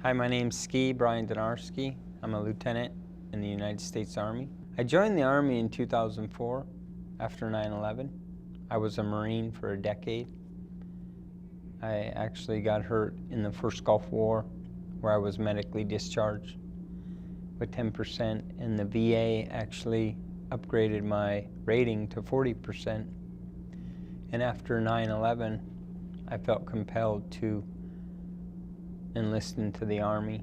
Hi, my name's Brian Donarski. I'm a lieutenant in the United States Army. I joined the Army in 2004 after 9/11. I was a Marine for a decade. I actually got hurt in the first Gulf War where I was medically discharged with 10%, and the VA actually upgraded my rating to 40%. And after 9/11, I felt compelled to enlist into the Army,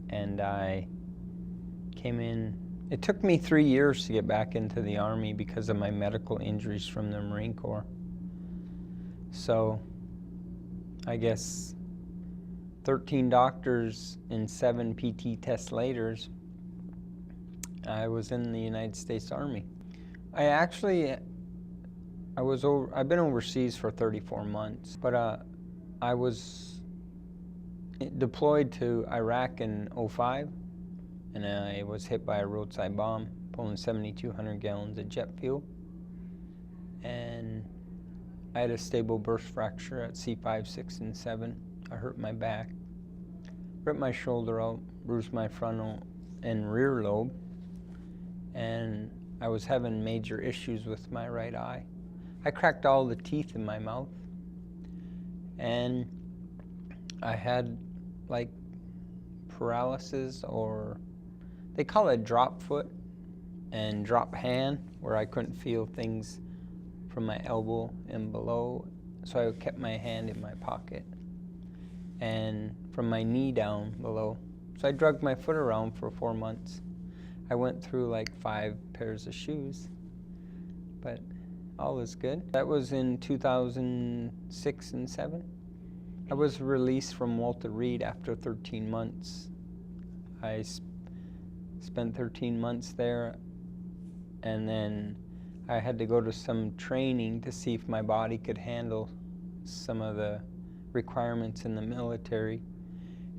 and I came in. It took me 3 years to get back into the Army because of my medical injuries from the Marine Corps. So I guess 13 doctors and 7 PT tests later, I was in the United States Army. I've been overseas for 34 months, but I was deployed to Iraq in 2005, and I was hit by a roadside bomb, pulling 7,200 gallons of jet fuel. And I had a stable burst fracture at C5, 6, and 7. I hurt my back, ripped my shoulder out, bruised my frontal and rear lobe, and I was having major issues with my right eye. I cracked all the teeth in my mouth, and I had like paralysis, or they call it drop foot and drop hand, where I couldn't feel things from my elbow and below, so I kept my hand in my pocket, and from my knee down below. So I dragged my foot around for 4 months. I went through like 5 pairs of shoes, but all was good. That was in 2006 and 7. I was released from Walter Reed after 13 months. I spent 13 months there, and then I had to go to some training to see if my body could handle some of the requirements in the military.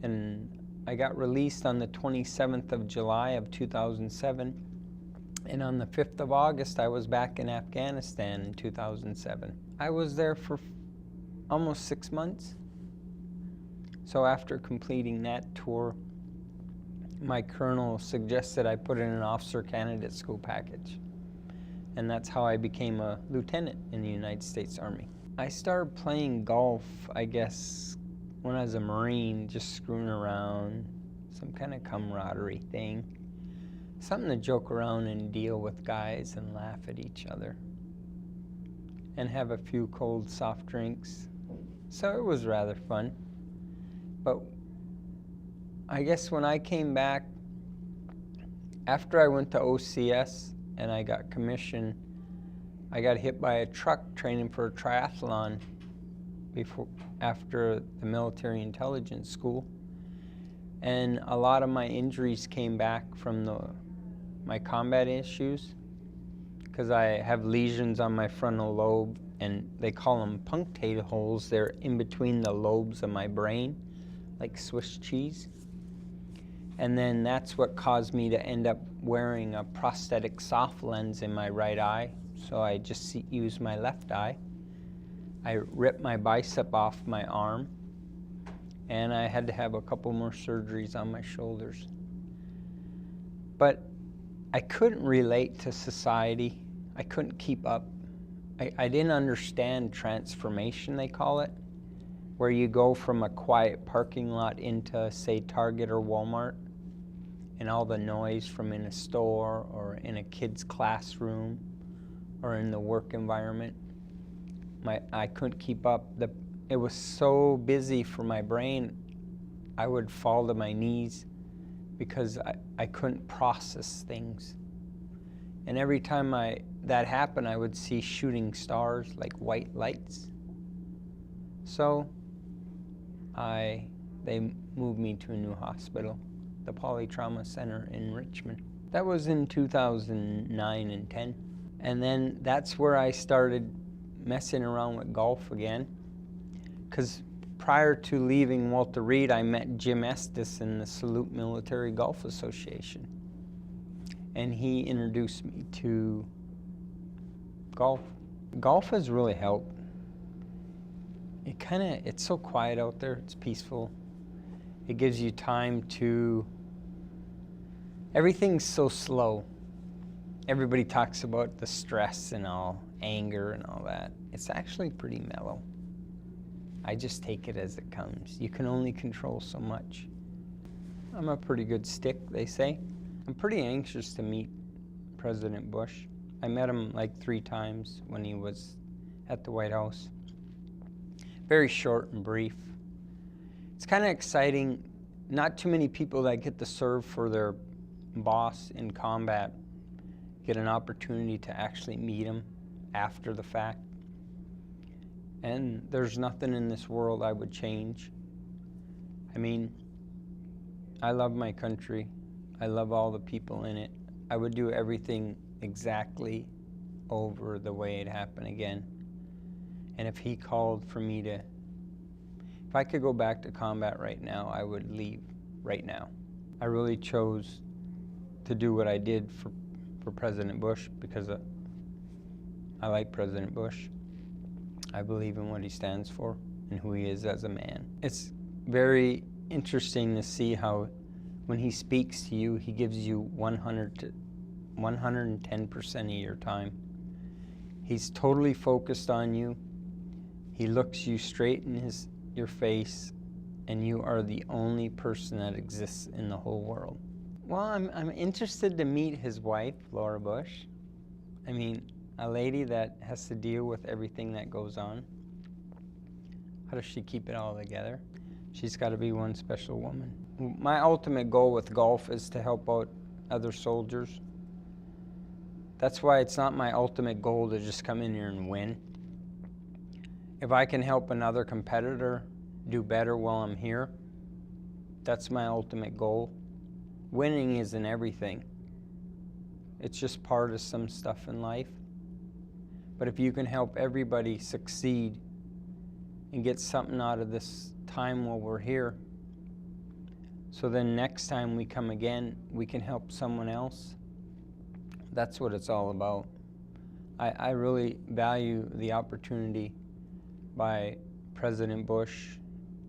And I got released on the 27th of July of 2007, and on the 5th of August I was back in Afghanistan in 2007. I was there for almost 6 months. So after completing that tour, my colonel suggested I put in an officer candidate school package. And that's how I became a lieutenant in the United States Army. I started playing golf, I guess, when I was a Marine, just screwing around, some kind of camaraderie thing. Something to joke around and deal with guys and laugh at each other. And have a few cold soft drinks. So it was rather fun. But I guess when I came back, after I went to OCS and I got commissioned, I got hit by a truck training for a triathlon after the military intelligence school. And a lot of my injuries came back from my combat issues, because I have lesions on my frontal lobe, and they call them punctate holes. They're in between the lobes of my brain, like Swiss cheese. And then that's what caused me to end up wearing a prosthetic soft lens in my right eye, so I just use my left eye. I ripped my bicep off my arm, and I had to have a couple more surgeries on my shoulders. But I couldn't relate to society. I couldn't keep up. I didn't understand transformation, they call it, where you go from a quiet parking lot into, say, Target or Walmart, and all the noise from in a store or in a kid's classroom or in the work environment. I couldn't keep up. It was so busy for my brain, I would fall to my knees because I couldn't process things. And every time that happened, I would see shooting stars, like white lights. So they moved me to a new hospital, the Polytrauma Center in Richmond. That was in 2009 and 10. And then that's where I started messing around with golf again. Because prior to leaving Walter Reed, I met Jim Estes in the Salute Military Golf Association. And he introduced me to golf. Golf has really helped. It's so quiet out there, it's peaceful. It gives you time to, everything's so slow. Everybody talks about the stress and all, anger and all that. It's actually pretty mellow. I just take it as it comes. You can only control so much. I'm a pretty good stick, they say. I'm pretty anxious to meet President Bush. I met him like 3 times when he was at the White House. Very short and brief. It's kind of exciting. Not too many people that get to serve for their boss in combat get an opportunity to actually meet him after the fact. And there's nothing in this world I would change. I mean, I love my country. I love all the people in it. I would do everything exactly over the way it happened again. And if he called for me to, if I could go back to combat right now, I would leave right now. I really chose to do what I did for President Bush because I like President Bush. I believe in what he stands for and who he is as a man. It's very interesting to see how when he speaks to you, he gives you 110% of your time. He's totally focused on you. He looks you straight in your face, and you are the only person that exists in the whole world. Well, I'm interested to meet his wife, Laura Bush. I mean, a lady that has to deal with everything that goes on. How does she keep it all together? She's got to be one special woman. My ultimate goal with golf is to help out other soldiers. That's why it's not my ultimate goal to just come in here and win. If I can help another competitor do better while I'm here, that's my ultimate goal. Winning isn't everything. It's just part of some stuff in life. But if you can help everybody succeed and get something out of this time while we're here, so then next time we come again, we can help someone else, that's what it's all about. I really value the opportunity by President Bush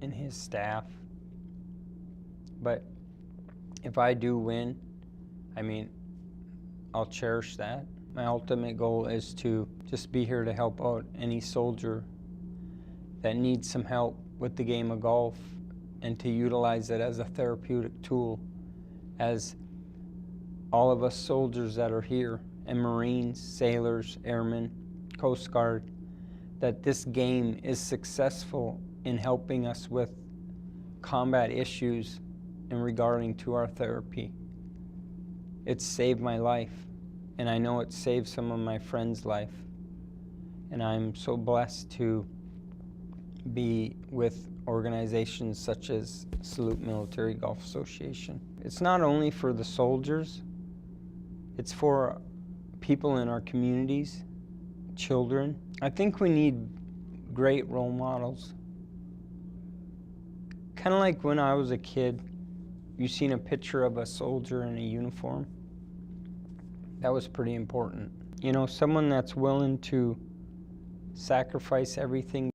and his staff. But if I do win, I mean, I'll cherish that. My ultimate goal is to just be here to help out any soldier that needs some help with the game of golf and to utilize it as a therapeutic tool, as all of us soldiers that are here, and Marines, sailors, airmen, Coast Guard, that this game is successful in helping us with combat issues in regarding to our therapy. It's saved my life, and I know it saved some of my friends' life. And I'm so blessed to be with organizations such as Salute Military Golf Association. It's not only for the soldiers, it's for people in our communities, children. I think we need great role models. Kind of like when I was a kid, you seen a picture of a soldier in a uniform. That was pretty important. You know, someone that's willing to sacrifice everything